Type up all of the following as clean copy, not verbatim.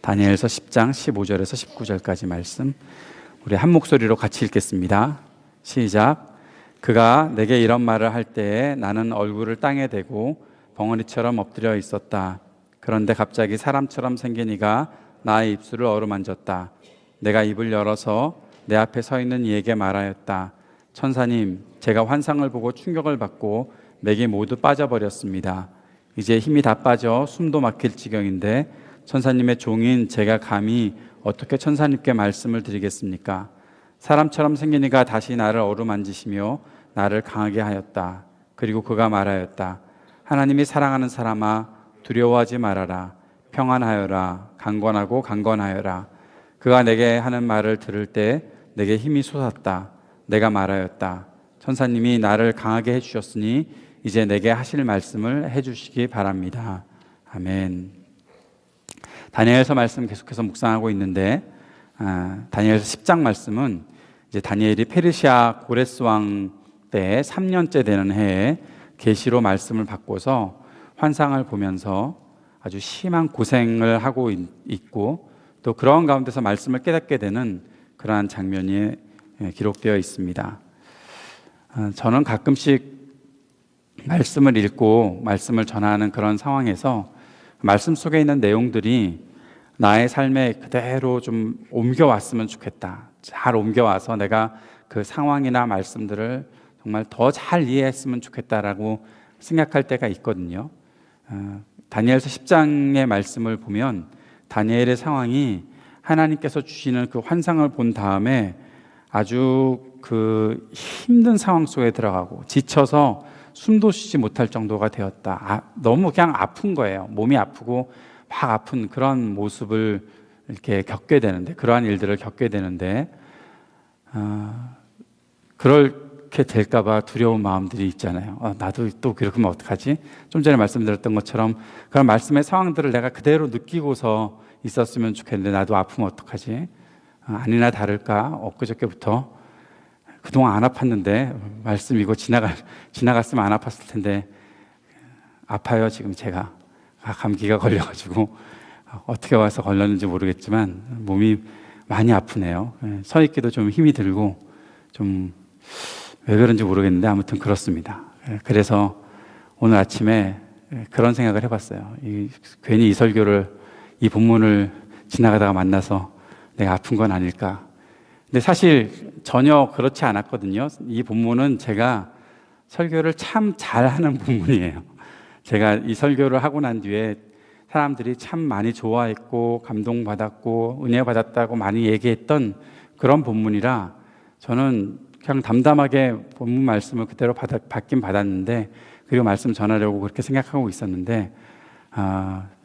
다니엘서 10장 15절에서 19절까지 말씀 우리 한 목소리로 같이 읽겠습니다. 시작. 그가 내게 이런 말을 할 때에 나는 얼굴을 땅에 대고 벙어리처럼 엎드려 있었다. 그런데 갑자기 사람처럼 생긴 이가 나의 입술을 어루만졌다. 내가 입을 열어서 내 앞에 서 있는 이에게 말하였다. 천사님, 제가 환상을 보고 충격을 받고 맥이 모두 빠져버렸습니다. 이제 힘이 다 빠져 숨도 막힐 지경인데 천사님의 종인 제가 감히 어떻게 천사님께 말씀을 드리겠습니까? 사람처럼 생긴 이가 다시 나를 어루만지시며 나를 강하게 하였다. 그리고 그가 말하였다. 하나님이 사랑하는 사람아, 두려워하지 말아라. 평안하여라. 강건하고 강건하여라. 그가 내게 하는 말을 들을 때 내게 힘이 솟았다. 내가 말하였다. 천사님이 나를 강하게 해주셨으니 이제 내게 하실 말씀을 해주시기 바랍니다. 아멘. 다니엘서 말씀 계속해서 묵상하고 있는데 다니엘서 10장 말씀은 이제 다니엘이 페르시아 고레스 왕 때 3년째 되는 해에 계시로 말씀을 받고서 환상을 보면서 아주 심한 고생을 하고 있고 또 그런 가운데서 말씀을 깨닫게 되는 그러한 장면이 기록되어 있습니다. 저는 가끔씩 말씀을 읽고 말씀을 전하는 그런 상황에서 말씀 속에 있는 내용들이 나의 삶에 그대로 좀 옮겨왔으면 좋겠다. 잘 옮겨와서 내가 그 상황이나 말씀들을 정말 더 잘 이해했으면 좋겠다라고 생각할 때가 있거든요. 다니엘서 10장의 말씀을 보면 다니엘의 상황이 하나님께서 주시는 그 환상을 본 다음에 아주 그 힘든 상황 속에 들어가고 지쳐서 숨도 쉬지 못할 정도가 되었다. 너무 그냥 아픈 거예요. 몸이 아프고 막 아픈 그런 모습을 이렇게 겪게 되는데, 그러한 일들을 겪게 되는데, 그렇게 될까봐 두려운 마음들이 있잖아요. 나도 또 그러면 어떡하지? 좀 전에 말씀드렸던 것처럼 그런 말씀의 상황들을 내가 그대로 느끼고서 있었으면 좋겠는데 나도 아프면 어떡하지? 아니나 다를까 엊그저께부터 그동안 안 아팠는데 말씀 이거 지나갔으면 안 아팠을 텐데 아파요. 지금 제가 감기가 걸려가지고 어떻게 와서 걸렸는지 모르겠지만 몸이 많이 아프네요. 서 있기도 좀 힘이 들고 좀 왜 그런지 모르겠는데 아무튼 그렇습니다. 그래서 오늘 아침에 그런 생각을 해봤어요. 괜히 이 설교를, 이 본문을 지나가다가 만나서 내가 아픈 건 아닐까. 근데 사실 전혀 그렇지 않았거든요. 이 본문은 제가 설교를 참 잘하는 본문이에요. 제가 이 설교를 하고 난 뒤에 사람들이 참 많이 좋아했고 감동받았고 은혜 받았다고 많이 얘기했던 그런 본문이라 저는 그냥 담담하게 본문 말씀을 그대로 받긴 받았는데, 그리고 말씀 전하려고 그렇게 생각하고 있었는데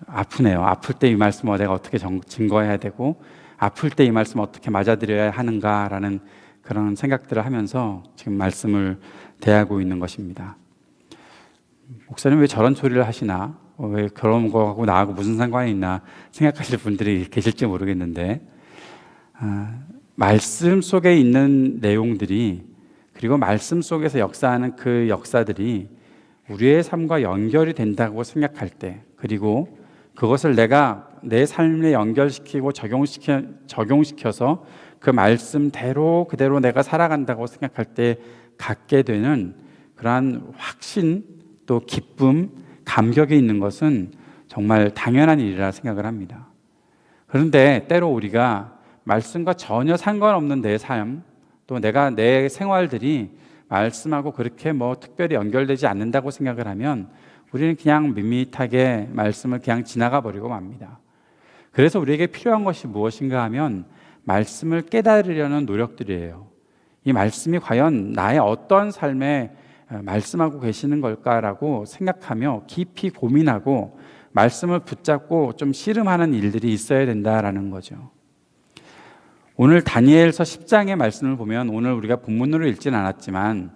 아프네요. 아플 때 이 말씀을 내가 어떻게 증거해야 되고 아플 때 이 말씀을 어떻게 맞아들여야 하는가라는 그런 생각들을 하면서 지금 말씀을 대하고 있는 것입니다. 목사님 왜 저런 소리를 하시나? 왜 그런 거하고 나하고 무슨 상관이 있나 생각하실 분들이 계실지 모르겠는데, 말씀 속에 있는 내용들이, 그리고 말씀 속에서 역사하는 그 역사들이 우리의 삶과 연결이 된다고 생각할 때, 그리고 그것을 내가 내 삶에 연결시키고 적용시켜서 그 말씀대로 그대로 내가 살아간다고 생각할 때 갖게 되는 그러한 확신, 또 기쁨, 감격이 있는 것은 정말 당연한 일이라 생각을 합니다. 그런데 때로 우리가 말씀과 전혀 상관없는 내 삶, 또 내가 내 생활들이 말씀하고 그렇게 특별히 연결되지 않는다고 생각을 하면 우리는 그냥 밋밋하게 말씀을 그냥 지나가 버리고 맙니다. 그래서 우리에게 필요한 것이 무엇인가 하면 말씀을 깨달으려는 노력들이에요. 이 말씀이 과연 나의 어떤 삶에 말씀하고 계시는 걸까라고 생각하며 깊이 고민하고 말씀을 붙잡고 좀 씨름하는 일들이 있어야 된다라는 거죠. 오늘 다니엘서 10장의 말씀을 보면, 오늘 우리가 본문으로 읽지는 않았지만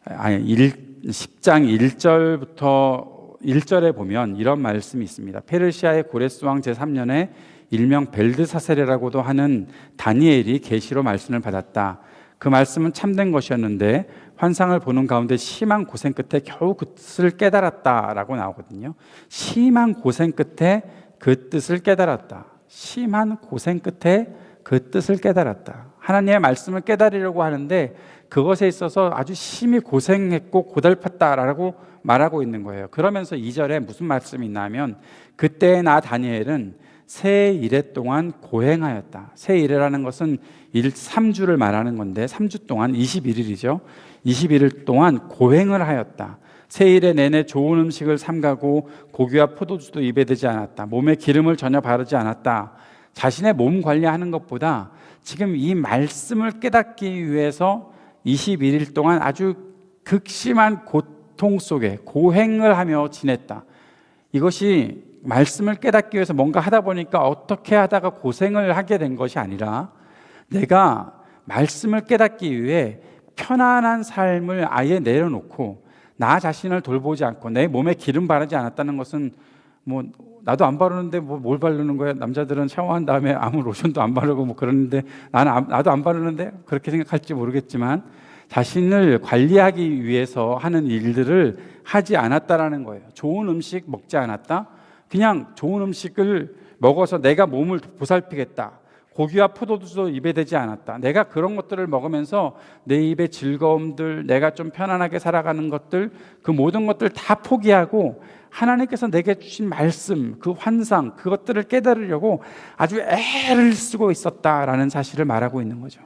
10장 1절부터 1절에 보면 이런 말씀이 있습니다. 페르시아의 고레스 왕 제3년에 일명 벨드사셀이라고도 하는 다니엘이 계시로 말씀을 받았다. 그 말씀은 참된 것이었는데 환상을 보는 가운데 심한 고생 끝에 겨우 그 뜻을 깨달았다라고 나오거든요. 심한 고생 끝에 그 뜻을 깨달았다. 심한 고생 끝에 그 뜻을 깨달았다. 하나님의 말씀을 깨달으려고 하는데 그것에 있어서 아주 심히 고생했고 고달팠다라고 말하고 있는 거예요. 그러면서 2절에 무슨 말씀이 있냐면 그때 나 다니엘은 새 이래 동안 고행하였다. 새 이래라는 것은 3주를 말하는 건데 3주 동안 21일이죠. 21일 동안 고행을 하였다. 새 이래 내내 좋은 음식을 삼가고 고기와 포도주도 입에 대지 않았다. 몸에 기름을 전혀 바르지 않았다. 자신의 몸 관리하는 것보다 지금 이 말씀을 깨닫기 위해서 21일 동안 아주 극심한 고통 속에 고행을 하며 지냈다. 이것이 말씀을 깨닫기 위해서 뭔가 하다 보니까 어떻게 하다가 고생을 하게 된 것이 아니라 내가 말씀을 깨닫기 위해 편안한 삶을 아예 내려놓고 나 자신을 돌보지 않고 내 몸에 기름 바르지 않았다는 것은 뭐 나도 안 바르는데 뭘 바르는 거야? 남자들은 샤워한 다음에 아무 로션도 안 바르고 뭐 그러는데 나도 안 바르는데 그렇게 생각할지 모르겠지만 자신을 관리하기 위해서 하는 일들을 하지 않았다라는 거예요. 좋은 음식 먹지 않았다. 그냥 좋은 음식을 먹어서 내가 몸을 보살피겠다. 고기와 포도주도 입에 대지 않았다. 내가 그런 것들을 먹으면서 내 입의 즐거움들, 내가 좀 편안하게 살아가는 것들, 그 모든 것들 다 포기하고 하나님께서 내게 주신 말씀, 그 환상, 그것들을 깨달으려고 아주 애를 쓰고 있었다라는 사실을 말하고 있는 거죠.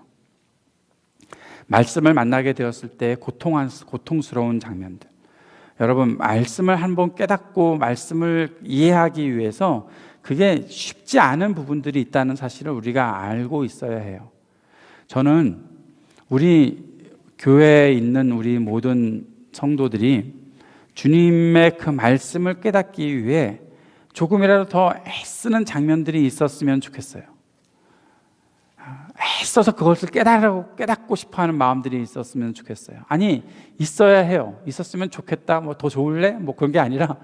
말씀을 만나게 되었을 때 고통스러운 장면들. 여러분, 말씀을 한번 깨닫고 말씀을 이해하기 위해서 그게 쉽지 않은 부분들이 있다는 사실을 우리가 알고 있어야 해요. 저는 우리 교회에 있는 우리 모든 성도들이 주님의 그 말씀을 깨닫기 위해 조금이라도 더 애쓰는 장면들이 있었으면 좋겠어요. 애써서 그것을 깨닫고 싶어하는 마음들이 있었으면 좋겠어요. 아니, 있어야 해요. 있었으면 좋겠다, 뭐 더 좋을래? 뭐 그런 게 아니라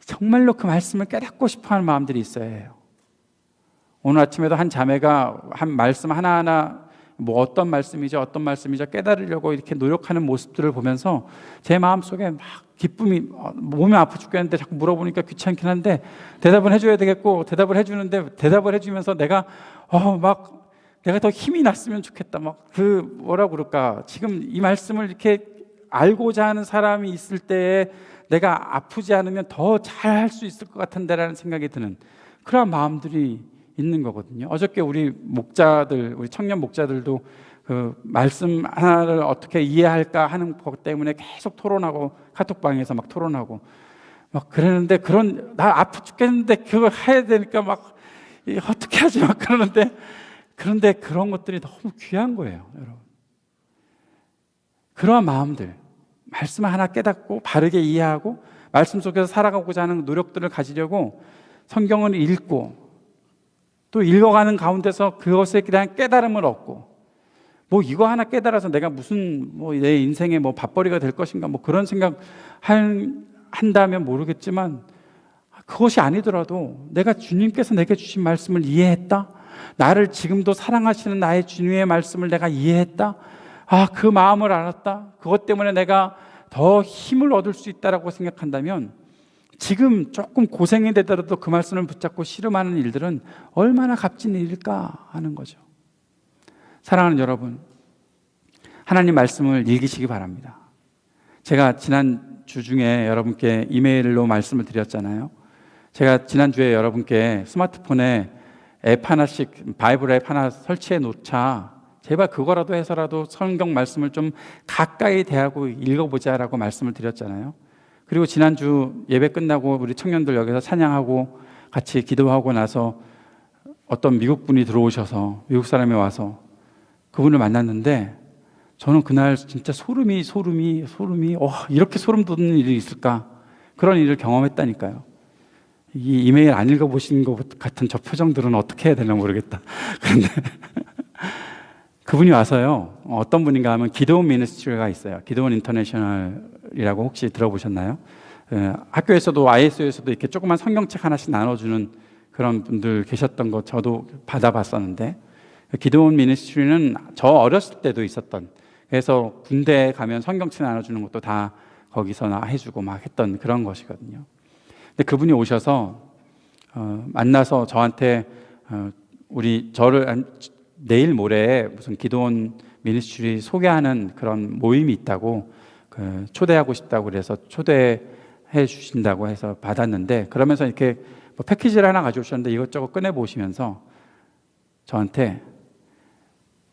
정말로 그 말씀을 깨닫고 싶어하는 마음들이 있어야 해요. 오늘 아침에도 한 자매가 한 말씀 하나하나 뭐 어떤 말씀이죠 깨달으려고 이렇게 노력하는 모습들을 보면서 제 마음속에 막 기쁨이, 몸이 아파 죽겠는데 자꾸 물어보니까 귀찮긴 한데 대답은 해줘야 되겠고, 대답을 해주는데 대답을 해주면서 내가 더 힘이 났으면 좋겠다. 뭐라고 그럴까, 지금 이 말씀을 이렇게 알고자 하는 사람이 있을 때에 내가 아프지 않으면 더 잘할 수 있을 것 같은데라는 생각이 드는 그런 마음들이 있는 거거든요. 어저께 우리 청년 목자들도 그 말씀 하나를 어떻게 이해할까 하는 것 때문에 계속 토론하고, 카톡방에서 막 토론하고 막 그러는데, 나 아파 죽겠는데 그걸 해야 되니까 어떻게 하지 그런데 그런 것들이 너무 귀한 거예요, 여러분. 그러한 마음들, 말씀을 하나 깨닫고 바르게 이해하고 말씀 속에서 살아가고자 하는 노력들을 가지려고 성경을 읽고 또 읽어가는 가운데서 그것에 대한 깨달음을 얻고, 이거 하나 깨달아서 내가 무슨 내 인생의 밥벌이가 될 것인가 그런 생각 한다면 모르겠지만, 그것이 아니더라도 내가 주님께서 내게 주신 말씀을 이해했다, 나를 지금도 사랑하시는 나의 주님의 말씀을 내가 이해했다, 그 마음을 알았다, 그것 때문에 내가 더 힘을 얻을 수 있다라고 생각한다면 지금 조금 고생이 되더라도 그 말씀을 붙잡고 씨름하는 일들은 얼마나 값진 일일까 하는 거죠. 사랑하는 여러분, 하나님 말씀을 읽으시기 바랍니다. 제가 지난주 중에 여러분께 이메일로 말씀을 드렸잖아요. 제가 지난주에 여러분께 스마트폰에 앱 하나씩, 바이블 앱 하나 설치해 놓자, 제발 그거라도 해서라도 성경 말씀을 좀 가까이 대하고 읽어보자라고 말씀을 드렸잖아요. 그리고 지난주 예배 끝나고 우리 청년들 여기서 찬양하고 같이 기도하고 나서 어떤 미국 분이 들어오셔서, 미국 사람이 와서 그분을 만났는데, 저는 그날 진짜 소름이 이렇게 소름 돋는 일이 있을까, 그런 일을 경험했다니까요. 이 이메일 안 읽어보신 것 같은 저 표정들은 어떻게 해야 되나 모르겠다. 그런데 그분이 와서요, 어떤 분인가 하면 기도원 미니스트리가 있어요. 기도원 인터내셔널이라고 혹시 들어보셨나요? 학교에서도 ISO에서도 이렇게 조그만 성경책 하나씩 나눠주는 그런 분들 계셨던 거 저도 받아봤었는데, 기도원 미니스트리는 저 어렸을 때도 있었던, 그래서 군대에 가면 성경책 나눠주는 것도 다 거기서 해주고 막 했던 그런 것이거든요. 근데 그분이 오셔서 만나서 저한테 저를 내일 모레 무슨 기도원 미니스트리 소개하는 그런 모임이 있다고 초대하고 싶다고 그래서 초대해 주신다고 해서 받았는데, 그러면서 이렇게 뭐 패키지를 하나 가져오셨는데 이것저것 꺼내 보시면서 저한테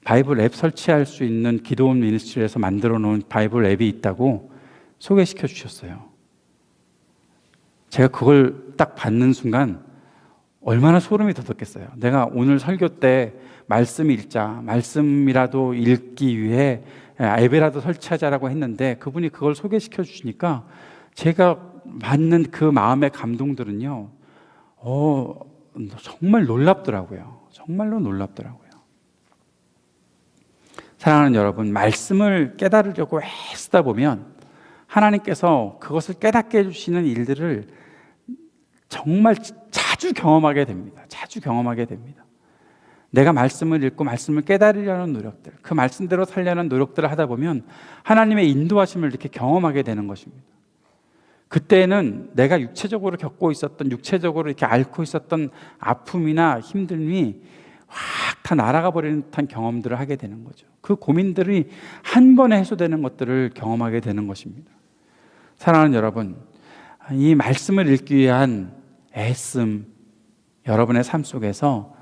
바이블 앱 설치할 수 있는 기도원 미니스트리에서 만들어 놓은 바이블 앱이 있다고 소개시켜 주셨어요. 제가 그걸 딱 받는 순간 얼마나 소름이 돋았겠어요. 내가 오늘 설교 때 말씀 읽자, 말씀이라도 읽기 위해 앱이라도 설치하자라고 했는데 그분이 그걸 소개시켜 주시니까 제가 받는 그 마음의 감동들은요, 정말 놀랍더라고요. 정말로 놀랍더라고요. 사랑하는 여러분, 말씀을 깨달으려고 애쓰다 보면 하나님께서 그것을 깨닫게 해주시는 일들을 정말 자주 경험하게 됩니다. 자주 경험하게 됩니다. 내가 말씀을 읽고 말씀을 깨달으려는 노력들, 그 말씀대로 살려는 노력들을 하다 보면 하나님의 인도하심을 이렇게 경험하게 되는 것입니다. 그때는 내가 육체적으로 겪고 있었던, 육체적으로 이렇게 앓고 있었던 아픔이나 힘듦이 확 다 날아가 버리는 듯한 경험들을 하게 되는 거죠. 그 고민들이 한 번에 해소되는 것들을 경험하게 되는 것입니다. 사랑하는 여러분, 이 말씀을 읽기 위한 애씀, 여러분의 삶 속에서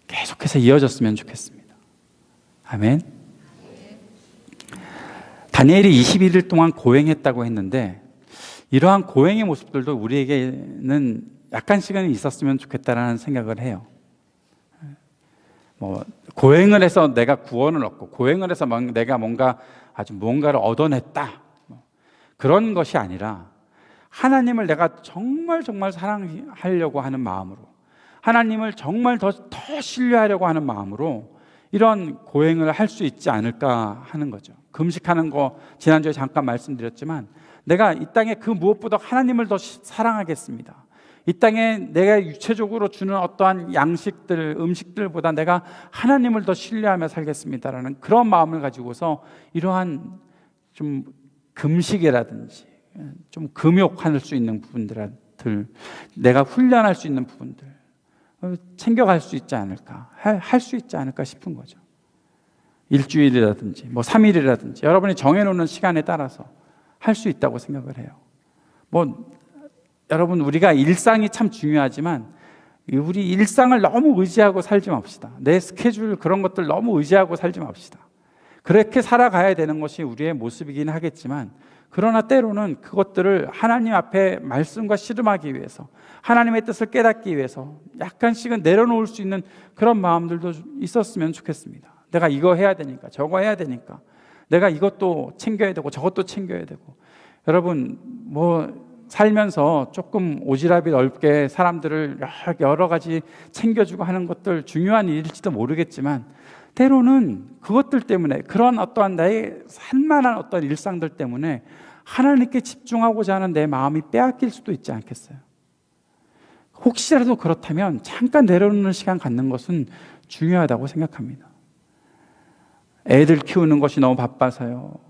계속해서 이어졌으면 좋겠습니다. 아멘. 다니엘이 21일 동안 고행했다고 했는데, 이러한 고행의 모습들도 우리에게는 약간씩은 있었으면 좋겠다라는 생각을 해요. 고행을 해서 내가 구원을 얻고, 고행을 해서 내가 뭔가를 얻어냈다, 그런 것이 아니라 하나님을 내가 정말 사랑하려고 하는 마음으로, 하나님을 정말 더 신뢰하려고 하는 마음으로 이런 고행을 할 수 있지 않을까 하는 거죠. 금식하는 거 지난주에 잠깐 말씀드렸지만, 내가 이 땅에 그 무엇보다 하나님을 더 사랑하겠습니다. 이 땅에 내가 육체적으로 주는 어떠한 양식들, 음식들보다 내가 하나님을 더 신뢰하며 살겠습니다라는 그런 마음을 가지고서 이러한 좀 금식이라든지 좀 금욕할 수 있는 부분들, 내가 훈련할 수 있는 부분들 챙겨갈 수 있지 않을까, 할 수 있지 않을까 싶은 거죠. 일주일이라든지 3일이라든지 여러분이 정해놓는 시간에 따라서 할 수 있다고 생각을 해요. 여러분, 우리가 일상이 참 중요하지만 우리 일상을 너무 의지하고 살지 맙시다. 내 스케줄 그런 것들 너무 의지하고 살지 맙시다. 그렇게 살아가야 되는 것이 우리의 모습이긴 하겠지만, 그러나 때로는 그것들을 하나님 앞에 말씀과 씨름하기 위해서, 하나님의 뜻을 깨닫기 위해서 약간씩은 내려놓을 수 있는 그런 마음들도 있었으면 좋겠습니다. 내가 이거 해야 되니까, 저거 해야 되니까, 내가 이것도 챙겨야 되고 저것도 챙겨야 되고. 여러분, 살면서 조금 오지랖이 넓게 사람들을 여러 가지 챙겨주고 하는 것들 중요한 일일지도 모르겠지만, 때로는 그것들 때문에, 그런 어떠한 나의 산만한 어떤 일상들 때문에 하나님께 집중하고자 하는 내 마음이 빼앗길 수도 있지 않겠어요? 혹시라도 그렇다면 잠깐 내려놓는 시간 갖는 것은 중요하다고 생각합니다. 애들 키우는 것이 너무 바빠서요,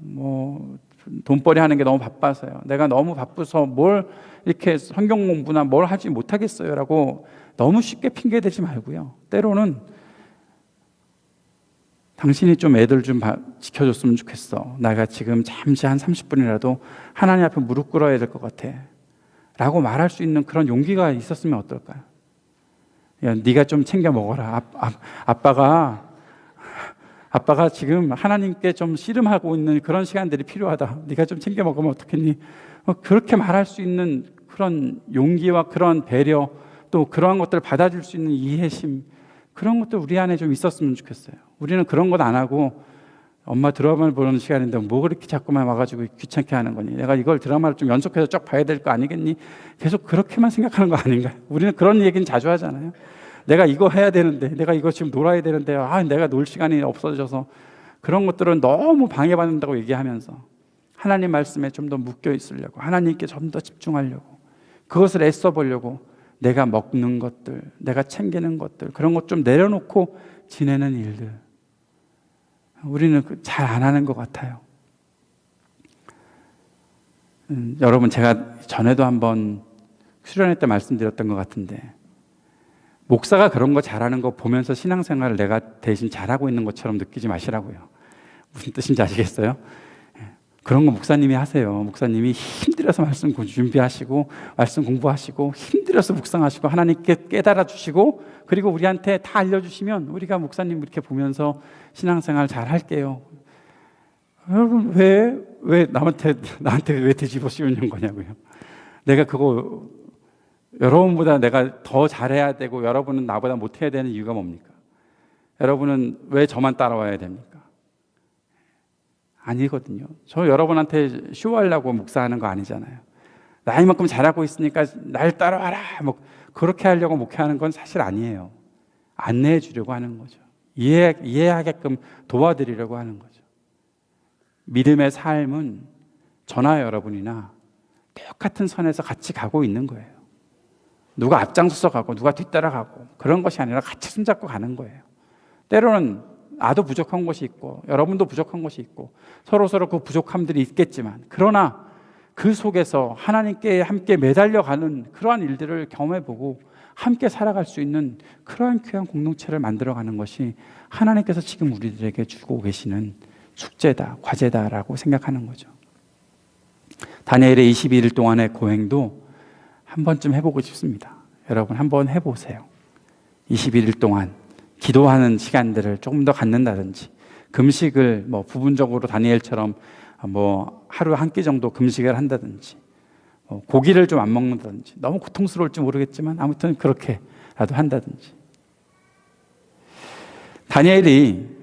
돈벌이 하는 게 너무 바빠서요, 내가 너무 바빠서 뭘 이렇게 성경 공부나 뭘 하지 못하겠어요 라고 너무 쉽게 핑계대지 말고요, 때로는 당신이 좀 애들 좀 지켜줬으면 좋겠어, 내가 지금 잠시 한 30분이라도 하나님 앞에 무릎 꿇어야 될 것 같아 라고 말할 수 있는 그런 용기가 있었으면 어떨까요? 야, 네가 좀 챙겨 먹어라, 아빠가 지금 하나님께 좀 씨름하고 있는 그런 시간들이 필요하다, 네가 좀 챙겨 먹으면 어떻겠니? 그렇게 말할 수 있는 그런 용기와 그런 배려, 또 그러한 것들을 받아줄 수 있는 이해심, 그런 것도 우리 안에 좀 있었으면 좋겠어요. 우리는 그런 것 안 하고, 엄마 드라마를 보는 시간인데 뭐 그렇게 자꾸만 와가지고 귀찮게 하는 거니, 내가 이걸 드라마를 좀 연속해서 쭉 봐야 될 거 아니겠니? 계속 그렇게만 생각하는 거 아닌가요? 우리는 그런 얘기는 자주 하잖아요. 내가 이거 해야 되는데, 내가 이거 지금 놀아야 되는데, 내가 놀 시간이 없어져서. 그런 것들은 너무 방해받는다고 얘기하면서 하나님 말씀에 좀 더 묶여 있으려고, 하나님께 좀 더 집중하려고, 그것을 애써 보려고 내가 먹는 것들, 내가 챙기는 것들, 그런 것 좀 내려놓고 지내는 일들, 우리는 잘 안 하는 것 같아요. 여러분, 제가 전에도 한번 수련회 때 말씀드렸던 것 같은데, 목사가 그런 거 잘하는 거 보면서 신앙생활을 내가 대신 잘하고 있는 것처럼 느끼지 마시라고요. 무슨 뜻인지 아시겠어요? 그런 거 목사님이 하세요. 목사님이 힘들어서 말씀 준비하시고 말씀 공부하시고 힘들어서 묵상하시고 하나님께 깨달아 주시고 그리고 우리한테 다 알려주시면 우리가 목사님 이렇게 보면서 신앙생활 잘 할게요. 여러분 왜 나한테 왜 뒤집어 씌우는 거냐고요. 내가 그거 여러분보다 내가 더 잘해야 되고 여러분은 나보다 못해야 되는 이유가 뭡니까? 여러분은 왜 저만 따라와야 됩니까? 아니거든요. 저 여러분한테 쇼하려고 목사하는 거 아니잖아요. 나 이만큼 잘하고 있으니까 날 따라와라 뭐 그렇게 하려고 목회하는 건 사실 아니에요. 안내해 주려고 하는 거죠. 이해하게끔 도와드리려고 하는 거죠. 믿음의 삶은 저나 여러분이나 똑같은 선에서 같이 가고 있는 거예요. 누가 앞장서서 가고 누가 뒤따라가고 그런 것이 아니라 같이 손잡고 가는 거예요. 때로는 나도 부족한 것이 있고 여러분도 부족한 것이 있고 서로 그 부족함들이 있겠지만 그러나 그 속에서 하나님께 함께 매달려가는 그러한 일들을 경험해보고 함께 살아갈 수 있는 그러한 귀한 공동체를 만들어가는 것이 하나님께서 지금 우리들에게 주고 계시는 숙제다, 과제다라고 생각하는 거죠. 다니엘의 21일 동안의 고행도 한 번쯤 해보고 싶습니다. 여러분 한번 해보세요. 21일 동안 기도하는 시간들을 조금 더 갖는다든지 금식을 뭐 부분적으로 다니엘처럼 뭐 하루 한 끼 정도 금식을 한다든지 고기를 좀 안 먹는다든지 너무 고통스러울지 모르겠지만 아무튼 그렇게라도 한다든지. 다니엘이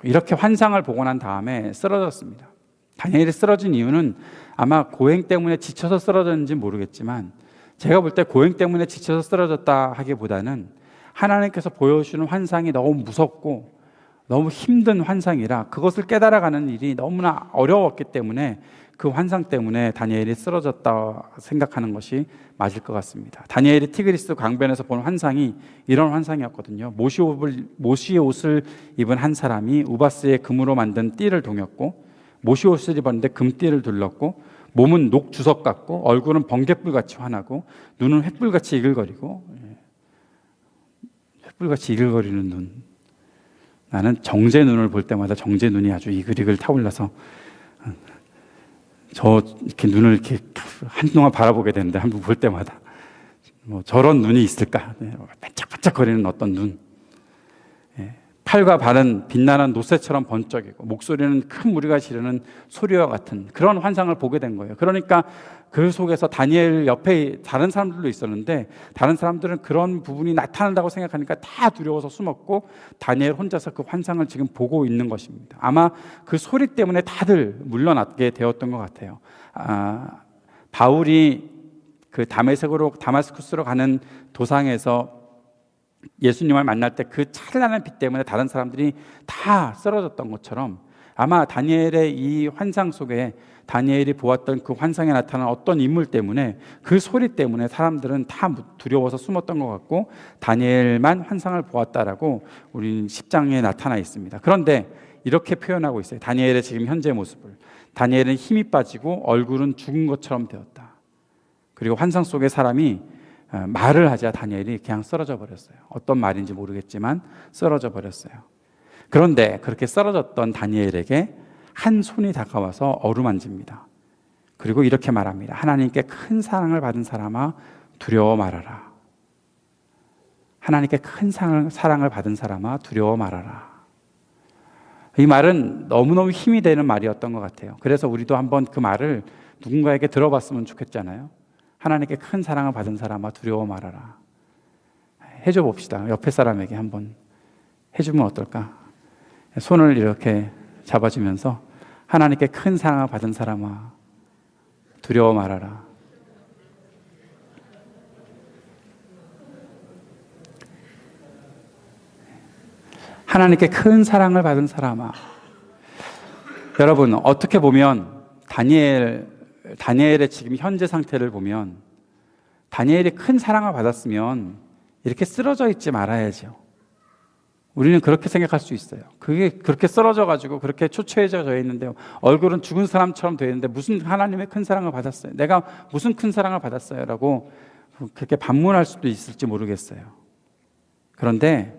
이렇게 환상을 보고 난 다음에 쓰러졌습니다. 다니엘이 쓰러진 이유는 아마 고행 때문에 지쳐서 쓰러졌는지 모르겠지만 제가 볼 때 고행 때문에 지쳐서 쓰러졌다 하기보다는 하나님께서 보여주는 환상이 너무 무섭고 너무 힘든 환상이라 그것을 깨달아가는 일이 너무나 어려웠기 때문에 그 환상 때문에 다니엘이 쓰러졌다 생각하는 것이 맞을 것 같습니다. 다니엘이 티그리스 강변에서 본 환상이 이런 환상이었거든요. 모시 옷을 입은 한 사람이 우바스의 금으로 만든 띠를 동였고 모시 옷을 입었는데 금띠를 둘렀고 몸은 녹주석 같고 얼굴은 번갯불같이 환하고 눈은 횃불같이 이글거리고 횃불같이 이글거리는 눈. 나는 정제 눈을 볼 때마다 정제 눈이 아주 이글이글 타올라서 저 이렇게 눈을 이렇게 한동안 바라보게 되는데 한번 볼 때마다 뭐 저런 눈이 있을까? 반짝반짝거리는 어떤 눈. 팔과 발은 빛나는 노새처럼 번쩍이고 목소리는 큰 무리가 지르는 소리와 같은 그런 환상을 보게 된 거예요. 그러니까 그 속에서 다니엘 옆에 다른 사람들도 있었는데 다른 사람들은 그런 부분이 나타난다고 생각하니까 다 두려워서 숨었고 다니엘 혼자서 그 환상을 지금 보고 있는 것입니다. 아마 그 소리 때문에 다들 물러나게 되었던 것 같아요. 바울이 그 다메섹으로 가는 도상에서 예수님을 만날 때 그 찬란한 빛 때문에 다른 사람들이 다 쓰러졌던 것처럼 아마 다니엘의 이 환상 속에 다니엘이 보았던 그 환상에 나타난 어떤 인물 때문에 그 소리 때문에 사람들은 다 두려워서 숨었던 것 같고 다니엘만 환상을 보았다라고 우리 10장에 나타나 있습니다. 그런데 이렇게 표현하고 있어요. 다니엘의 지금 현재 모습을. 다니엘은 힘이 빠지고 얼굴은 죽은 것처럼 되었다. 그리고 환상 속의 사람이 말을 하자 다니엘이 그냥 쓰러져 버렸어요. 어떤 말인지 모르겠지만 쓰러져 버렸어요. 그런데 그렇게 쓰러졌던 다니엘에게 한 손이 다가와서 어루만집니다. 그리고 이렇게 말합니다. 하나님께 큰 사랑을 받은 사람아 두려워 말아라. 하나님께 큰 사랑을 받은 사람아 두려워 말아라. 이 말은 너무너무 힘이 되는 말이었던 것 같아요. 그래서 우리도 한번 그 말을 누군가에게 들어봤으면 좋겠잖아요. 하나님께 큰 사랑을 받은 사람아 두려워 말아라. 해줘 봅시다. 옆에 사람에게 한번 해주면 어떨까? 손을 이렇게 잡아주면서 하나님께 큰 사랑을 받은 사람아 두려워 말아라. 하나님께 큰 사랑을 받은 사람아. 여러분 어떻게 보면 다니엘의 지금 현재 상태를 보면 다니엘이 큰 사랑을 받았으면 이렇게 쓰러져 있지 말아야죠. 우리는 그렇게 생각할 수 있어요. 그게 그렇게 쓰러져 가지고 그렇게 초췌해져 있는데 얼굴은 죽은 사람처럼 되어 있는데 무슨 하나님의 큰 사랑을 받았어요? 내가 무슨 큰 사랑을 받았어요? 라고 그렇게 반문할 수도 있을지 모르겠어요. 그런데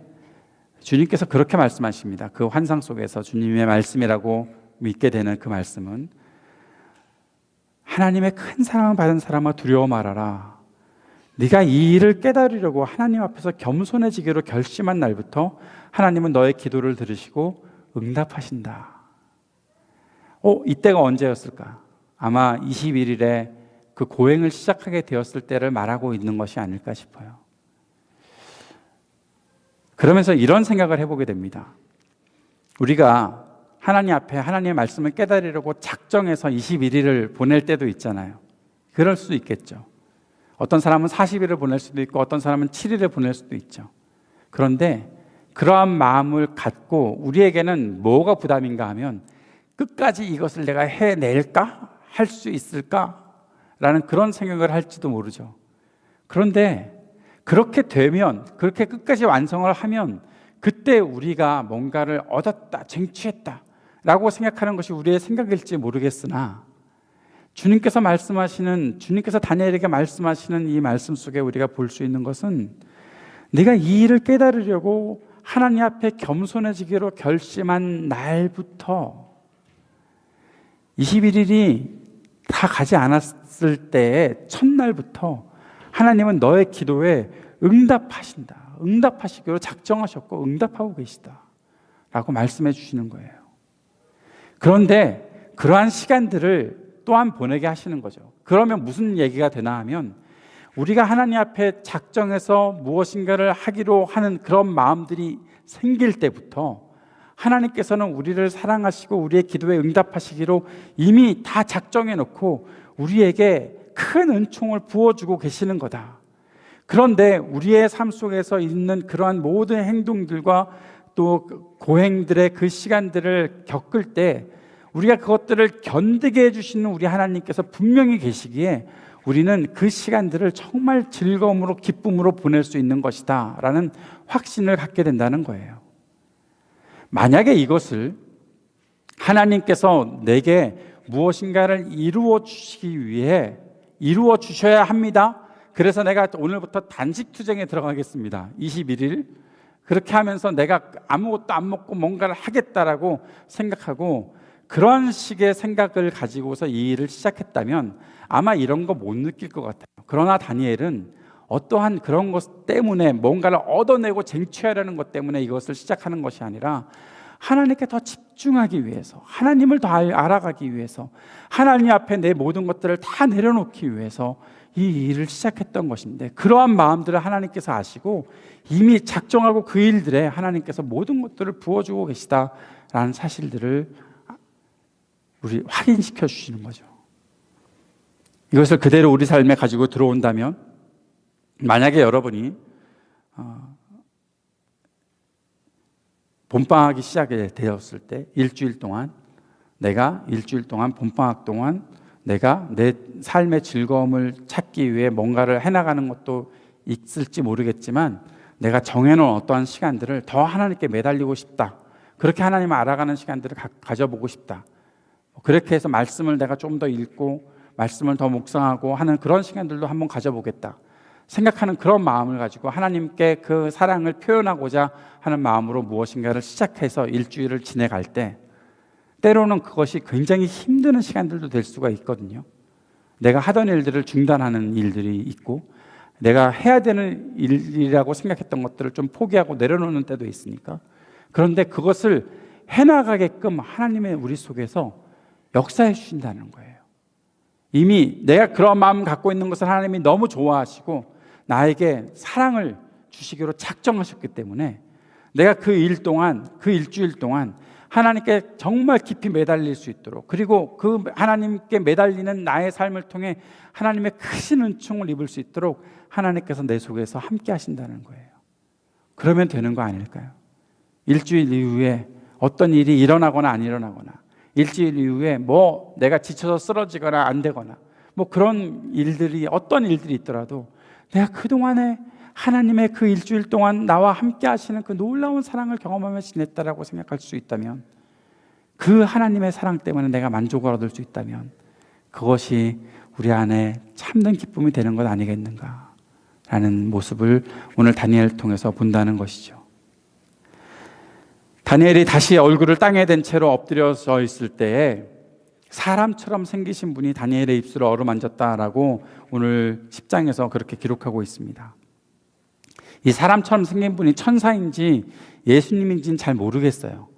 주님께서 그렇게 말씀하십니다. 그 환상 속에서 주님의 말씀이라고 믿게 되는 그 말씀은 하나님의 큰 사랑을 받은 사람아 두려워 말아라. 네가 이 일을 깨달으려고 하나님 앞에서 겸손해지기로 결심한 날부터 하나님은 너의 기도를 들으시고 응답하신다. 이때가 언제였을까? 아마 21일에 그 고행을 시작하게 되었을 때를 말하고 있는 것이 아닐까 싶어요. 그러면서 이런 생각을 해보게 됩니다. 우리가 하나님 앞에 하나님의 말씀을 깨달으려고 작정해서 21일을 보낼 때도 있잖아요. 그럴 수도 있겠죠. 어떤 사람은 40일을 보낼 수도 있고 어떤 사람은 7일을 보낼 수도 있죠. 그런데 그러한 마음을 갖고 우리에게는 뭐가 부담인가 하면 끝까지 이것을 내가 해낼까? 할 수 있을까? 라는 그런 생각을 할지도 모르죠. 그런데 그렇게 되면, 그렇게 끝까지 완성을 하면 그때 우리가 뭔가를 얻었다, 쟁취했다 라고 생각하는 것이 우리의 생각일지 모르겠으나 주님께서 다니엘에게 말씀하시는 이 말씀 속에 우리가 볼 수 있는 것은 네가 이 일을 깨달으려고 하나님 앞에 겸손해지기로 결심한 날부터 21일이 다 가지 않았을 때의 첫날부터 하나님은 너의 기도에 응답하신다. 응답하시기로 작정하셨고 응답하고 계시다 라고 말씀해 주시는 거예요. 그런데 그러한 시간들을 또한 보내게 하시는 거죠. 그러면 무슨 얘기가 되나 하면 우리가 하나님 앞에 작정해서 무엇인가를 하기로 하는 그런 마음들이 생길 때부터 하나님께서는 우리를 사랑하시고 우리의 기도에 응답하시기로 이미 다 작정해 놓고 우리에게 큰 은총을 부어주고 계시는 거다. 그런데 우리의 삶 속에서 있는 그러한 모든 행동들과 또 고행들의 그 시간들을 겪을 때 우리가 그것들을 견디게 해주시는 우리 하나님께서 분명히 계시기에 우리는 그 시간들을 정말 즐거움으로 기쁨으로 보낼 수 있는 것이다 라는 확신을 갖게 된다는 거예요. 만약에 이것을 하나님께서 내게 무엇인가를 이루어 주시기 위해 이루어 주셔야 합니다. 그래서 내가 오늘부터 단식 투쟁에 들어가겠습니다. 21일 그렇게 하면서 내가 아무것도 안 먹고 뭔가를 하겠다라고 생각하고 그런 식의 생각을 가지고서 이 일을 시작했다면 아마 이런 거 못 느낄 것 같아요. 그러나 다니엘은 어떠한 그런 것 때문에 뭔가를 얻어내고 쟁취하려는 것 때문에 이것을 시작하는 것이 아니라 하나님께 더 집중하기 위해서, 하나님을 더 알아가기 위해서, 하나님 앞에 내 모든 것들을 다 내려놓기 위해서 이 일을 시작했던 것인데, 그러한 마음들을 하나님께서 아시고 이미 작정하고 그 일들에 하나님께서 모든 것들을 부어주고 계시다라는 사실들을 우리 확인시켜 주시는 거죠. 이것을 그대로 우리 삶에 가지고 들어온다면, 만약에 여러분이 봄방학이 시작이 되었을 때 내가 일주일 동안 봄방학 동안 내가 내 삶의 즐거움을 찾기 위해 뭔가를 해나가는 것도 있을지 모르겠지만 내가 정해놓은 어떠한 시간들을 더 하나님께 매달리고 싶다. 그렇게 하나님을 알아가는 시간들을 가져보고 싶다. 그렇게 해서 말씀을 내가 좀 더 읽고 말씀을 더 묵상하고 하는 그런 시간들도 한번 가져보겠다 생각하는 그런 마음을 가지고 하나님께 그 사랑을 표현하고자 하는 마음으로 무엇인가를 시작해서 일주일을 지내갈 때 때로는 그것이 굉장히 힘드는 시간들도 될 수가 있거든요. 내가 하던 일들을 중단하는 일들이 있고 내가 해야 되는 일이라고 생각했던 것들을 좀 포기하고 내려놓는 때도 있으니까, 그런데 그것을 해나가게끔 하나님의 우리 속에서 역사해 주신다는 거예요. 이미 내가 그런 마음을 갖고 있는 것을 하나님이 너무 좋아하시고 나에게 사랑을 주시기로 작정하셨기 때문에 내가 그 일주일 동안 하나님께 정말 깊이 매달릴 수 있도록, 그리고 그 하나님께 매달리는 나의 삶을 통해 하나님의 크신 은총을 입을 수 있도록 하나님께서 내 속에서 함께 하신다는 거예요. 그러면 되는 거 아닐까요? 일주일 이후에 어떤 일이 일어나거나 안 일어나거나, 일주일 이후에 뭐 내가 지쳐서 쓰러지거나 안 되거나 뭐 그런 일들이, 어떤 일들이 있더라도 내가 그동안에 하나님의 그 일주일 동안 나와 함께 하시는 그 놀라운 사랑을 경험하며 지냈다라고 생각할 수 있다면, 그 하나님의 사랑 때문에 내가 만족을 얻을 수 있다면 그것이 우리 안에 참된 기쁨이 되는 것 아니겠는가 라는 모습을 오늘 다니엘을 통해서 본다는 것이죠. 다니엘이 다시 얼굴을 땅에 댄 채로 엎드려져 있을 때에 사람처럼 생기신 분이 다니엘의 입술을 어루만졌다라고 오늘 10장에서 그렇게 기록하고 있습니다. 이 사람처럼 생긴 분이 천사인지 예수님인지는 잘 모르겠어요.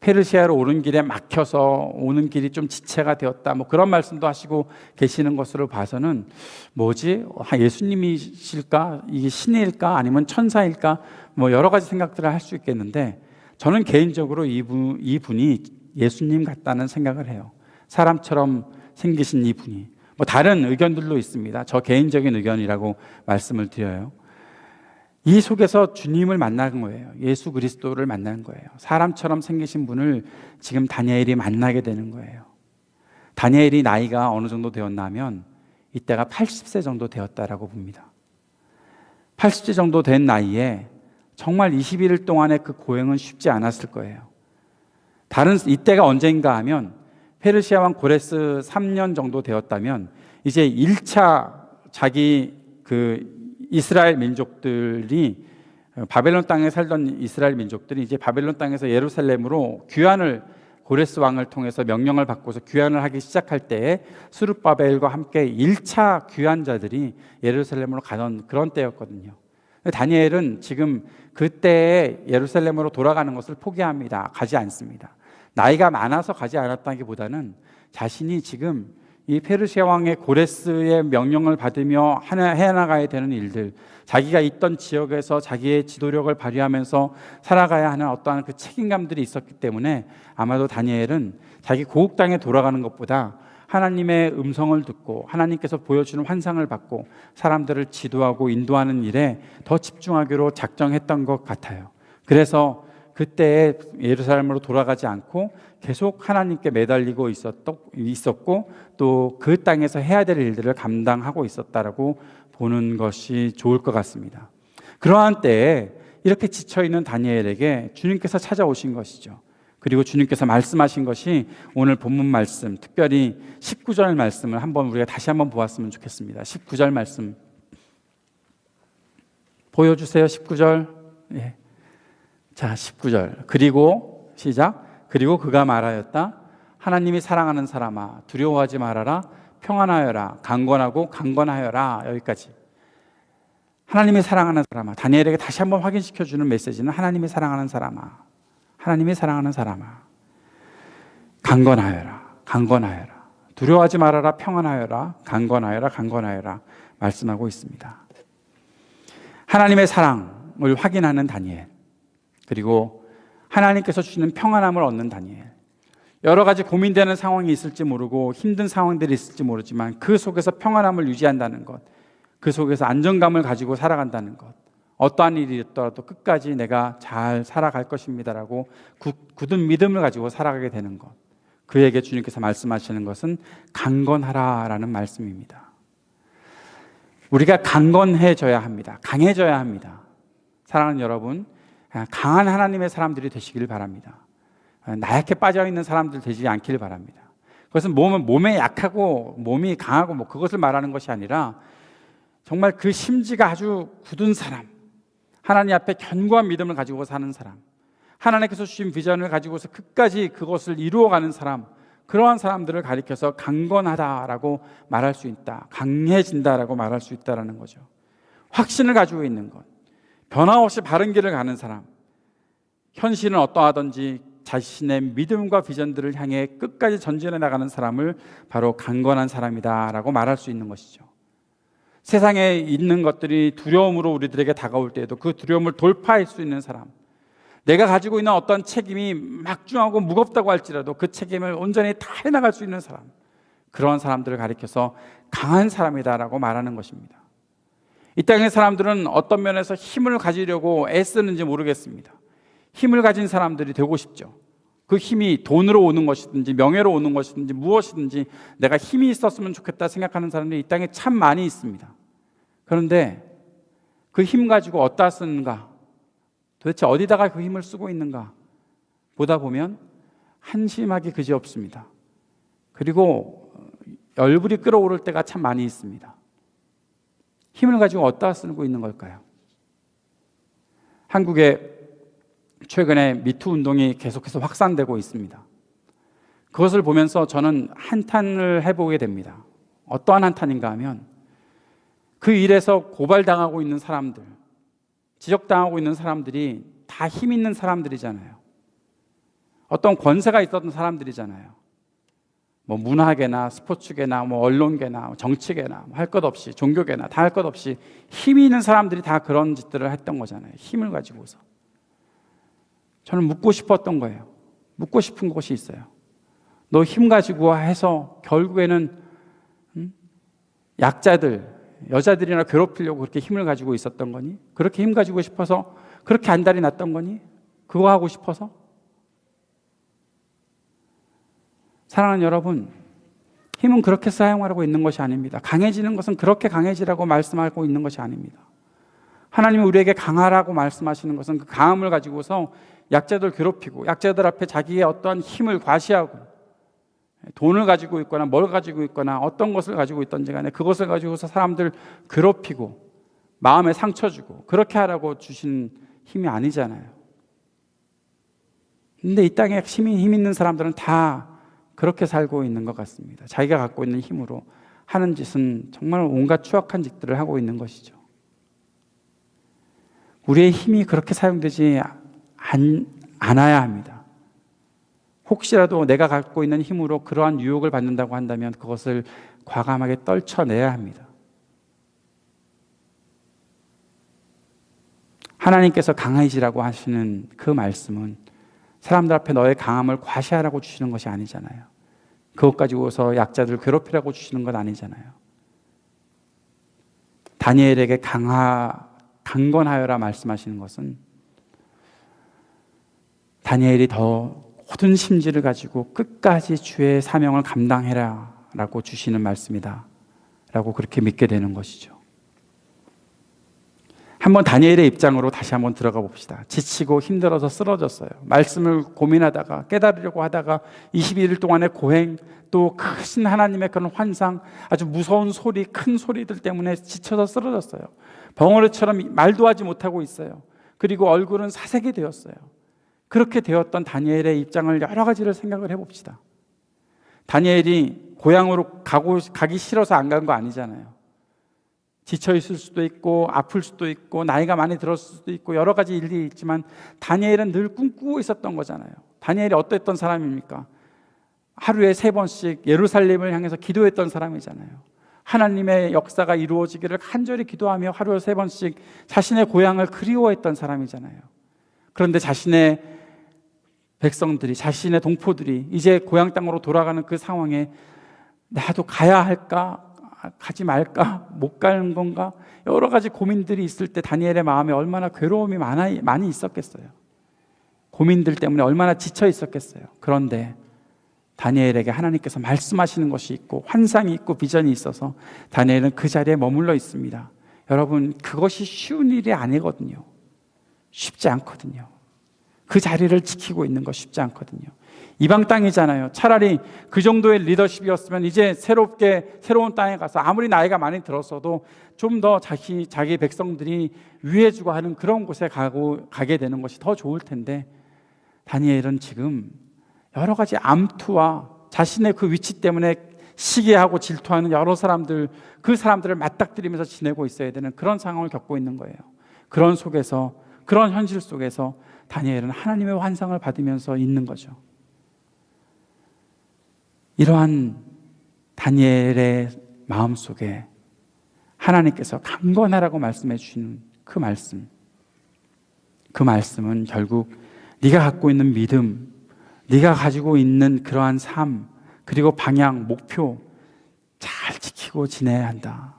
페르시아로 오는 길에 막혀서 오는 길이 좀 지체가 되었다, 뭐 그런 말씀도 하시고 계시는 것으로 봐서는 뭐지? 예수님이실까? 이게 신일까? 아니면 천사일까? 뭐 여러 가지 생각들을 할 수 있겠는데, 저는 개인적으로 이분이 예수님 같다는 생각을 해요. 사람처럼 생기신 이분이. 뭐 다른 의견들도 있습니다. 저 개인적인 의견이라고 말씀을 드려요. 이 속에서 주님을 만난 거예요. 예수 그리스도를 만난 거예요. 사람처럼 생기신 분을 지금 다니엘이 만나게 되는 거예요. 다니엘이 나이가 어느 정도 되었냐면 이때가 80세 정도 되었다라고 봅니다. 80세 정도 된 나이에 정말 21일 동안의 그 고행은 쉽지 않았을 거예요. 이때가 언제인가 하면 페르시아 왕 고레스 3년 정도 되었다면 이제 1차 자기 이스라엘 민족들이, 바벨론 땅에 살던 이스라엘 민족들이 이제 바벨론 땅에서 예루살렘으로 귀환을, 고레스 왕을 통해서 명령을 받고서 귀환을 하기 시작할 때에 스룹바벨과 함께 1차 귀환자들이 예루살렘으로 가던 그런 때였거든요. 다니엘은 지금 그때에 예루살렘으로 돌아가는 것을 포기합니다. 가지 않습니다. 나이가 많아서 가지 않았다기보다는 자신이 지금 이 페르시아 왕의 고레스의 명령을 받으며 해나가야 되는 일들, 자기가 있던 지역에서 자기의 지도력을 발휘하면서 살아가야 하는 어떠한 그 책임감들이 있었기 때문에 아마도 다니엘은 자기 고국 땅에 돌아가는 것보다 하나님의 음성을 듣고 하나님께서 보여주는 환상을 받고 사람들을 지도하고 인도하는 일에 더 집중하기로 작정했던 것 같아요. 그래서 그때 예루살렘으로 돌아가지 않고 계속 하나님께 매달리고 있었고 또 그 땅에서 해야 될 일들을 감당하고 있었다라고 보는 것이 좋을 것 같습니다. 그러한 때에 이렇게 지쳐있는 다니엘에게 주님께서 찾아오신 것이죠. 그리고 주님께서 말씀하신 것이 오늘 본문 말씀, 특별히 19절 말씀을 우리가 다시 한번 보았으면 좋겠습니다. 19절 말씀 보여주세요. 19절. 예. 자, 19절. 그리고 시작. 그리고 그가 말하였다. 하나님이 사랑하는 사람아, 두려워하지 말아라. 평안하여라. 강건하고 강건하여라. 여기까지. 하나님이 사랑하는 사람아. 다니엘에게 다시 한번 확인시켜주는 메시지는 하나님이 사랑하는 사람아, 하나님이 사랑하는 사람아, 강건하여라. 강건하여라. 두려워하지 말아라. 평안하여라. 강건하여라. 강건하여라. 말씀하고 있습니다. 하나님의 사랑을 확인하는 다니엘, 그리고 하나님께서 주시는 평안함을 얻는 다니엘. 여러 가지 고민되는 상황이 있을지 모르고 힘든 상황들이 있을지 모르지만 그 속에서 평안함을 유지한다는 것, 그 속에서 안정감을 가지고 살아간다는 것, 어떠한 일이 있더라도 끝까지 내가 잘 살아갈 것입니다라고 굳은 믿음을 가지고 살아가게 되는 것, 그에게 주님께서 말씀하시는 것은 강건하라라는 말씀입니다. 우리가 강건해져야 합니다. 강해져야 합니다. 사랑하는 여러분, 강한 하나님의 사람들이 되시길 바랍니다. 나약해 빠져있는 사람들 되지 않기를 바랍니다. 그것은 몸에 약하고 몸이 강하고 뭐 그것을 말하는 것이 아니라 정말 그 심지가 아주 굳은 사람, 하나님 앞에 견고한 믿음을 가지고 사는 사람, 하나님께서 주신 비전을 가지고서 끝까지 그것을 이루어가는 사람, 그러한 사람들을 가리켜서 강건하다라고 말할 수 있다, 강해진다라고 말할 수 있다라는 거죠. 확신을 가지고 있는 것, 변화없이 바른 길을 가는 사람, 현실은 어떠하든지 자신의 믿음과 비전들을 향해 끝까지 전진해 나가는 사람을 바로 강건한 사람이다라고 말할 수 있는 것이죠. 세상에 있는 것들이 두려움으로 우리들에게 다가올 때에도 그 두려움을 돌파할 수 있는 사람, 내가 가지고 있는 어떤 책임이 막중하고 무겁다고 할지라도 그 책임을 온전히 다 해나갈 수 있는 사람, 그런 사람들을 가리켜서 강한 사람이다라고 말하는 것입니다. 이 땅의 사람들은 어떤 면에서 힘을 가지려고 애쓰는지 모르겠습니다. 힘을 가진 사람들이 되고 싶죠. 그 힘이 돈으로 오는 것이든지 명예로 오는 것이든지 무엇이든지 내가 힘이 있었으면 좋겠다 생각하는 사람들이 이 땅에 참 많이 있습니다. 그런데 그 힘 가지고 어디다 쓰는가, 도대체 어디다가 그 힘을 쓰고 있는가 보다 보면 한심하기 그지없습니다. 그리고 열불이 끓어오를 때가 참 많이 있습니다. 힘을 가지고 어디다 쓰고 있는 걸까요? 한국에 최근에 미투 운동이 계속해서 확산되고 있습니다. 그것을 보면서 저는 한탄을 해보게 됩니다. 어떠한 한탄인가 하면 그 일에서 고발당하고 있는 사람들, 지적당하고 있는 사람들이 다 힘 있는 사람들이잖아요. 어떤 권세가 있었던 사람들이잖아요. 뭐 문화계나 스포츠계나 뭐 언론계나 정치계나 할 것 없이, 종교계나 다 할 것 없이 힘이 있는 사람들이 다 그런 짓들을 했던 거잖아요. 힘을 가지고서. 저는 묻고 싶었던 거예요. 묻고 싶은 것이 있어요. 너 힘 가지고 해서 결국에는 약자들, 여자들이나 괴롭히려고 그렇게 힘을 가지고 있었던 거니? 그렇게 힘 가지고 싶어서 그렇게 안달이 났던 거니? 그거 하고 싶어서? 사랑하는 여러분, 힘은 그렇게 사용하려고 있는 것이 아닙니다. 강해지는 것은 그렇게 강해지라고 말씀하고 있는 것이 아닙니다. 하나님이 우리에게 강하라고 말씀하시는 것은 그 강함을 가지고서 약자들 괴롭히고 약자들 앞에 자기의 어떠한 힘을 과시하고 돈을 가지고 있거나 뭘 가지고 있거나 어떤 것을 가지고 있던지 간에 그것을 가지고서 사람들 괴롭히고 마음에 상처 주고 그렇게 하라고 주신 힘이 아니잖아요. 근데 이 땅에 힘 있는 사람들은 다 그렇게 살고 있는 것 같습니다. 자기가 갖고 있는 힘으로 하는 짓은 정말 온갖 추악한 짓들을 하고 있는 것이죠. 우리의 힘이 그렇게 사용되지 않아야 합니다. 혹시라도 내가 갖고 있는 힘으로 그러한 유혹을 받는다고 한다면 그것을 과감하게 떨쳐내야 합니다. 하나님께서 강해지라고 하시는 그 말씀은 사람들 앞에 너의 강함을 과시하라고 주시는 것이 아니잖아요. 그것 가지고서 약자들 괴롭히라고 주시는 건 아니잖아요. 다니엘에게 강건하여라 말씀하시는 것은 다니엘이 더 모든 심지를 가지고 끝까지 주의 사명을 감당해라 라고 주시는 말씀이다 라고 그렇게 믿게 되는 것이죠. 한번 다니엘의 입장으로 다시 한번 들어가 봅시다. 지치고 힘들어서 쓰러졌어요. 말씀을 고민하다가 깨달으려고 하다가 21일 동안의 고행, 또 크신 하나님의 그런 환상, 아주 무서운 소리, 큰 소리들 때문에 지쳐서 쓰러졌어요. 벙어리처럼 말도 하지 못하고 있어요. 그리고 얼굴은 사색이 되었어요. 그렇게 되었던 다니엘의 입장을 여러 가지를 생각을 해봅시다. 다니엘이 고향으로 가기 싫어서 안 간 거 아니잖아요. 지쳐 있을 수도 있고 아플 수도 있고 나이가 많이 들었을 수도 있고 여러 가지 일이 있지만 다니엘은 늘 꿈꾸고 있었던 거잖아요. 다니엘이 어떠했던 사람입니까? 하루에 3번씩 예루살렘을 향해서 기도했던 사람이잖아요. 하나님의 역사가 이루어지기를 간절히 기도하며 하루에 3번씩 자신의 고향을 그리워했던 사람이잖아요. 그런데 자신의 백성들이, 자신의 동포들이 이제 고향 땅으로 돌아가는 그 상황에 나도 가야 할까? 가지 말까? 못 가는 건가? 여러 가지 고민들이 있을 때 다니엘의 마음에 얼마나 괴로움이 많이 있었겠어요. 고민들 때문에 얼마나 지쳐 있었겠어요. 그런데 다니엘에게 하나님께서 말씀하시는 것이 있고 환상이 있고 비전이 있어서 다니엘은 그 자리에 머물러 있습니다. 여러분, 그것이 쉬운 일이 아니거든요. 쉽지 않거든요. 그 자리를 지키고 있는 거 쉽지 않거든요. 이방 땅이잖아요. 차라리 그 정도의 리더십이었으면 이제 새로운 땅에 가서 아무리 나이가 많이 들었어도 좀 더 자기 백성들이 위해주고 하는 그런 곳에 가게 되는 것이 더 좋을 텐데 다니엘은 지금 여러 가지 암투와 자신의 그 위치 때문에 시기하고 질투하는 여러 사람들, 그 사람들을 맞닥뜨리면서 지내고 있어야 되는 그런 상황을 겪고 있는 거예요. 그런 속에서, 그런 현실 속에서 다니엘은 하나님의 환상을 받으면서 있는 거죠. 이러한 다니엘의 마음속에 하나님께서 강건하라고 말씀해 주시는 그 말씀은 결국 네가 갖고 있는 믿음, 네가 가지고 있는 그러한 삶, 그리고 방향, 목표 잘 지키고 지내야 한다.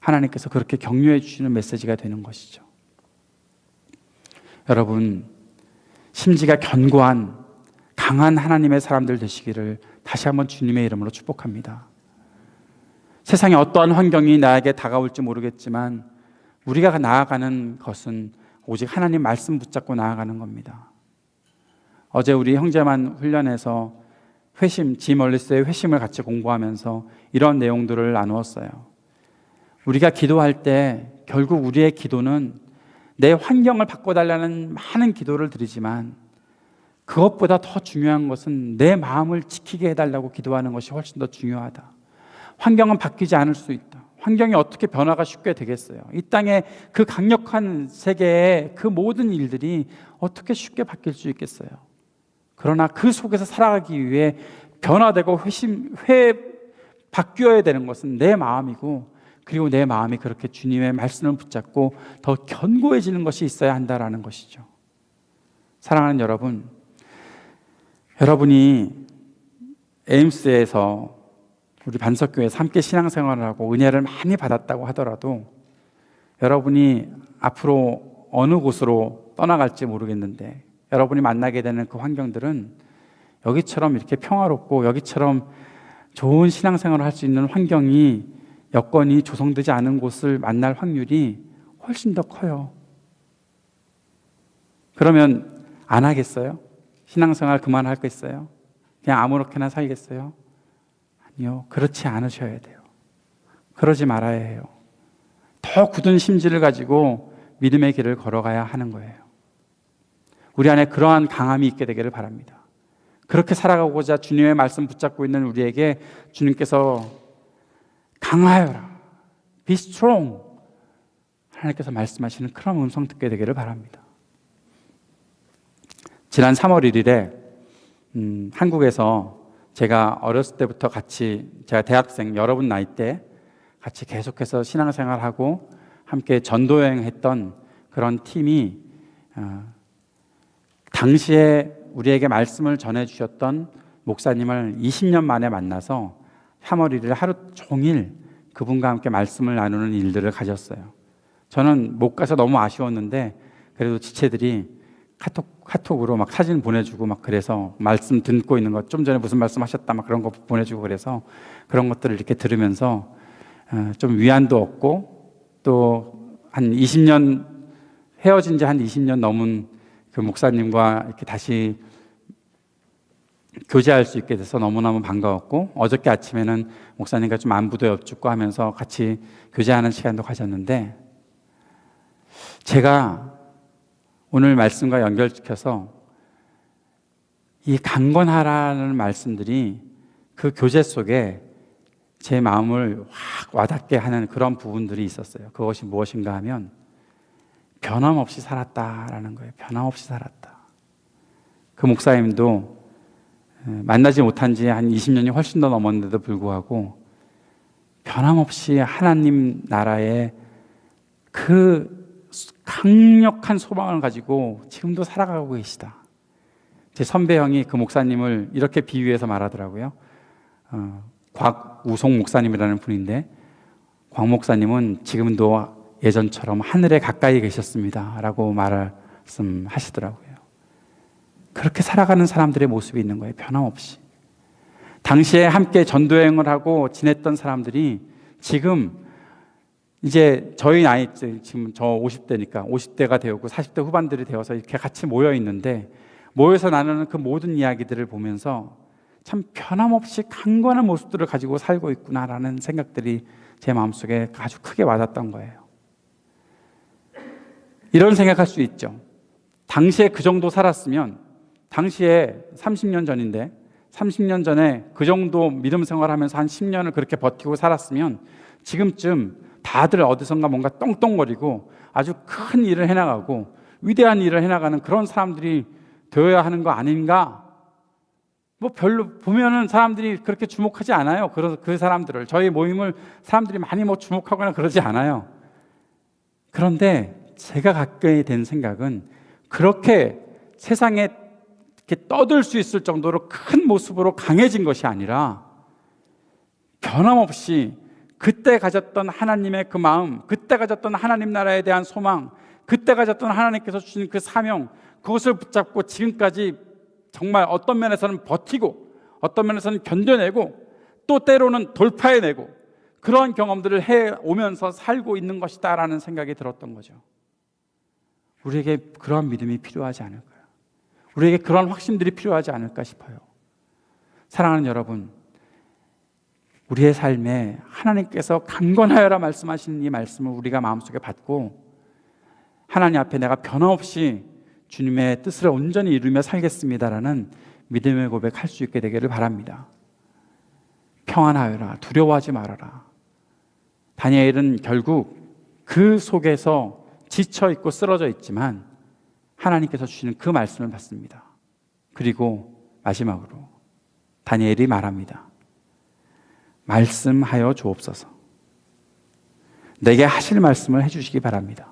하나님께서 그렇게 격려해 주시는 메시지가 되는 것이죠. 여러분, 심지가 견고한 강한 하나님의 사람들 되시기를 다시 한번 주님의 이름으로 축복합니다. 세상에 어떠한 환경이 나에게 다가올지 모르겠지만 우리가 나아가는 것은 오직 하나님 말씀 붙잡고 나아가는 겁니다. 어제 우리 형제만 훈련에서 회심, 짐 얼리스의 회심을 같이 공부하면서 이런 내용들을 나누었어요. 우리가 기도할 때 결국 우리의 기도는 내 환경을 바꿔달라는 많은 기도를 드리지만 그것보다 더 중요한 것은 내 마음을 지키게 해달라고 기도하는 것이 훨씬 더 중요하다. 환경은 바뀌지 않을 수 있다. 환경이 어떻게 변화가 쉽게 되겠어요? 이 땅의 그 강력한 세계의 그 모든 일들이 어떻게 쉽게 바뀔 수 있겠어요? 그러나 그 속에서 살아가기 위해 변화되고 바뀌어야 되는 것은 내 마음이고, 그리고 내 마음이 그렇게 주님의 말씀을 붙잡고 더 견고해지는 것이 있어야 한다라는 것이죠. 사랑하는 여러분, 여러분이 에임스에서 우리 반석교회에서 함께 신앙생활을 하고 은혜를 많이 받았다고 하더라도 여러분이 앞으로 어느 곳으로 떠나갈지 모르겠는데 여러분이 만나게 되는 그 환경들은 여기처럼 이렇게 평화롭고 여기처럼 좋은 신앙생활을 할 수 있는 환경이, 여건이 조성되지 않은 곳을 만날 확률이 훨씬 더 커요. 그러면 안 하겠어요? 신앙생활 그만하겠어요? 그냥 아무렇게나 살겠어요? 아니요, 그렇지 않으셔야 돼요. 그러지 말아야 해요. 더 굳은 심지를 가지고 믿음의 길을 걸어가야 하는 거예요. 우리 안에 그러한 강함이 있게 되기를 바랍니다. 그렇게 살아가고자 주님의 말씀 붙잡고 있는 우리에게 주님께서 강하여라, be strong, 하나님께서 말씀하시는 그런 음성 듣게 되기를 바랍니다. 지난 3월 1일에 한국에서 제가 어렸을 때부터 같이, 제가 대학생 여러분 나이 때 같이 계속해서 신앙생활하고 함께 전도여행했던 그런 팀이 당시에 우리에게 말씀을 전해주셨던 목사님을 20년 만에 만나서 3월 1일 하루 종일 그분과 함께 말씀을 나누는 일들을 가졌어요. 저는 못 가서 너무 아쉬웠는데 그래도 지체들이 카톡으로 막 사진 보내주고 막 그래서 말씀 듣고 있는 것, 좀 전에 무슨 말씀 하셨다 막 그런 거 보내주고 그래서 그런 것들을 이렇게 들으면서 좀 위안도 얻고, 또 한 20년 헤어진 지 한 20년 넘은 그 목사님과 이렇게 다시 교제할 수 있게 돼서 너무너무 반가웠고, 어저께 아침에는 목사님과 좀 안부도 여쭙고 하면서 같이 교제하는 시간도 가졌는데, 제가 오늘 말씀과 연결시켜서 이 강건하라는 말씀들이 그 교제 속에 제 마음을 확 와닿게 하는 그런 부분들이 있었어요. 그것이 무엇인가 하면 변함없이 살았다라는 거예요. 변함없이 살았다. 그 목사님도 만나지 못한 지 한 20년이 훨씬 더 넘었는데도 불구하고 변함없이 하나님 나라의 그 강력한 소망을 가지고 지금도 살아가고 계시다. 제 선배 형이 그 목사님을 이렇게 비유해서 말하더라고요. 곽우송 목사님이라는 분인데, 곽 목사님은 지금도 예전처럼 하늘에 가까이 계셨습니다 라고 말씀하시더라고요. 그렇게 살아가는 사람들의 모습이 있는 거예요. 변함없이. 당시에 함께 전도여행을 하고 지냈던 사람들이 지금 이제 저희 나이, 지금 저 50대니까 50대가 되었고 40대 후반들이 되어서 이렇게 같이 모여 있는데, 모여서 나누는 그 모든 이야기들을 보면서 참 변함없이 강건한 모습들을 가지고 살고 있구나라는 생각들이 제 마음속에 아주 크게 와닿던 거예요. 이런 생각할 수 있죠. 당시에 그 정도 살았으면, 당시에 30년 전인데 30년 전에 그 정도 믿음 생활하면서 한 10년을 그렇게 버티고 살았으면 지금쯤 다들 어디선가 뭔가 똥똥거리고 아주 큰 일을 해나가고 위대한 일을 해나가는 그런 사람들이 되어야 하는 거 아닌가? 뭐 별로 보면은 사람들이 그렇게 주목하지 않아요. 그 사람들을, 저희 모임을 사람들이 많이 뭐 주목하거나 그러지 않아요. 그런데 제가 갖게 된 생각은 그렇게 세상에 이렇게 떠들 수 있을 정도로 큰 모습으로 강해진 것이 아니라 변함없이 그때 가졌던 하나님의 그 마음, 그때 가졌던 하나님 나라에 대한 소망, 그때 가졌던 하나님께서 주신 그 사명, 그것을 붙잡고 지금까지 정말 어떤 면에서는 버티고 어떤 면에서는 견뎌내고 또 때로는 돌파해내고 그러한 경험들을 해오면서 살고 있는 것이다 라는 생각이 들었던 거죠. 우리에게 그러한 믿음이 필요하지 않을까요? 우리에게 그러한 확신들이 필요하지 않을까 싶어요. 사랑하는 여러분, 우리의 삶에 하나님께서 강건하여라 말씀하시는 이 말씀을 우리가 마음속에 받고 하나님 앞에 내가 변함없이 주님의 뜻을 온전히 이루며 살겠습니다라는 믿음의 고백할 수 있게 되기를 바랍니다. 평안하여라, 두려워하지 말아라. 다니엘은 결국 그 속에서 지쳐 있고 쓰러져 있지만 하나님께서 주시는 그 말씀을 받습니다. 그리고 마지막으로 다니엘이 말합니다. 말씀하여 주옵소서. 내게 하실 말씀을 해주시기 바랍니다.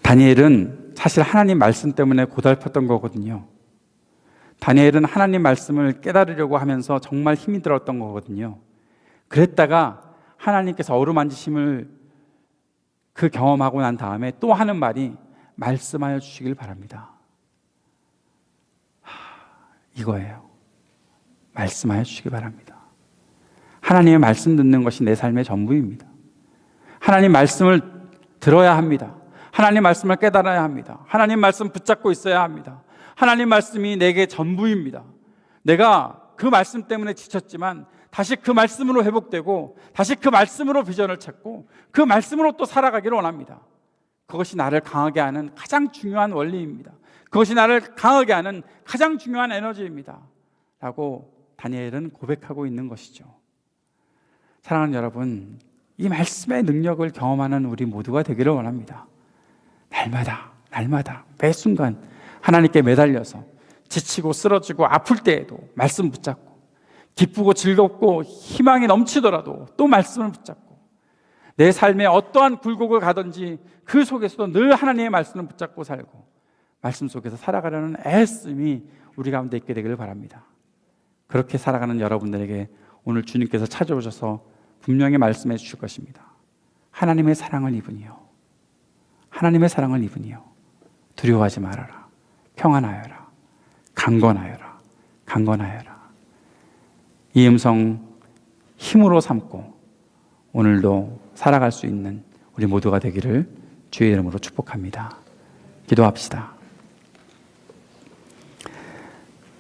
다니엘은 사실 하나님 말씀 때문에 고달팠던 거거든요. 다니엘은 하나님 말씀을 깨달으려고 하면서 정말 힘이 들었던 거거든요. 그랬다가 하나님께서 어루만지심을 그 경험하고 난 다음에 또 하는 말이 말씀하여 주시길 바랍니다. 이거예요. 말씀하여 주시기 바랍니다. 하나님의 말씀 듣는 것이 내 삶의 전부입니다. 하나님 말씀을 들어야 합니다. 하나님 말씀을 깨달아야 합니다. 하나님 말씀 붙잡고 있어야 합니다. 하나님 말씀이 내게 전부입니다. 내가 그 말씀 때문에 지쳤지만 다시 그 말씀으로 회복되고 다시 그 말씀으로 비전을 찾고 그 말씀으로 또 살아가기를 원합니다. 그것이 나를 강하게 하는 가장 중요한 원리입니다. 그것이 나를 강하게 하는 가장 중요한 에너지입니다. 라고 다니엘은 고백하고 있는 것이죠. 사랑하는 여러분, 이 말씀의 능력을 경험하는 우리 모두가 되기를 원합니다. 날마다 매 순간 하나님께 매달려서 지치고 쓰러지고 아플 때에도 말씀 붙잡고 기쁘고 즐겁고 희망이 넘치더라도 또 말씀을 붙잡고 내 삶에 어떠한 굴곡을 가든지 그 속에서도 늘 하나님의 말씀을 붙잡고 살고 말씀 속에서 살아가려는 애씀이 우리 가운데 있게 되기를 바랍니다. 그렇게 살아가는 여러분들에게 오늘 주님께서 찾아오셔서 분명히 말씀해 주실 것입니다. 하나님의 사랑을 입으니요, 하나님의 사랑을 입으니요, 두려워하지 말아라, 평안하여라, 강건하여라, 강건하여라. 이 음성 힘으로 삼고 오늘도 살아갈 수 있는 우리 모두가 되기를 주의 이름으로 축복합니다. 기도합시다.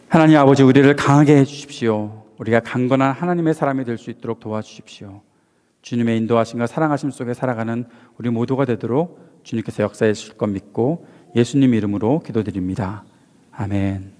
하나님 아버지, 우리를 강하게 해주십시오. 우리가 강건한 하나님의 사람이 될 수 있도록 도와주십시오. 주님의 인도하심과 사랑하심 속에 살아가는 우리 모두가 되도록 주님께서 역사해 주실 것 믿고 예수님 이름으로 기도드립니다. 아멘.